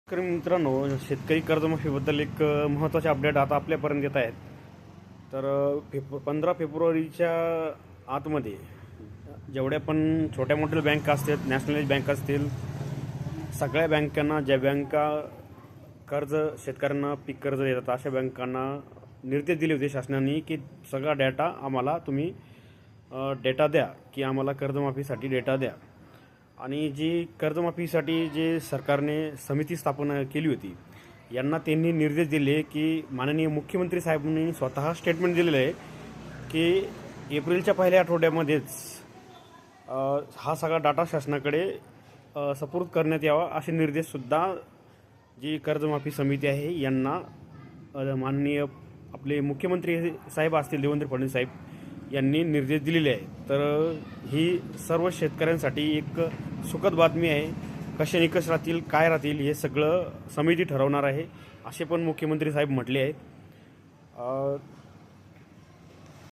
शेतकरी मित्रांनो, शेतकरी कर्जमाफीबद्दल एक महत्त्वाचे अपडेट आता आपल्यापर्यंत येत आहेत. तर 15 फेब्रुवारीच्या आतमध्ये जेवढ्या पण छोट्या मोठ्या बँका असतील, नॅशनलाइज बँक असतील, सगळ्या बँकांना, ज्या बँका कर्ज शेतकऱ्यांना पीक कर्ज देतात अशा बँकांना निर्देश दिले होते शासनाने की सगळा डेटा आम्हाला तुम्ही डेटा द्या, की आम्हाला कर्जमाफीसाठी डेटा द्या. आणि जी कर्जमाफीसाठी जे सरकारने समिती स्थापन केली होती, यांना त्यांनी निर्देश दिले की माननीय मुख्यमंत्री साहेबांनी स्वतः स्टेटमेंट दिलेलं आहे की एप्रिलच्या पहिल्या आठवड्यामध्येच हा सगळा डाटा शासनाकडे सुपूर्द करण्यात यावा, असे निर्देशसुद्धा जी कर्जमाफी समिती आहे यांना माननीय आपले मुख्यमंत्री साहेब असतील देवेंद्र फडणवीस साहेब यांनी निर्देश दिलेले आहे. तर ही सर्व शेतकऱ्यांसाठी एक सुखद बातमी आहे. कसे निकष राहतील, काय राहतील, हे सगळं समिती ठरवणार आहे, असे पण मुख्यमंत्री साहेब म्हटले आहेत.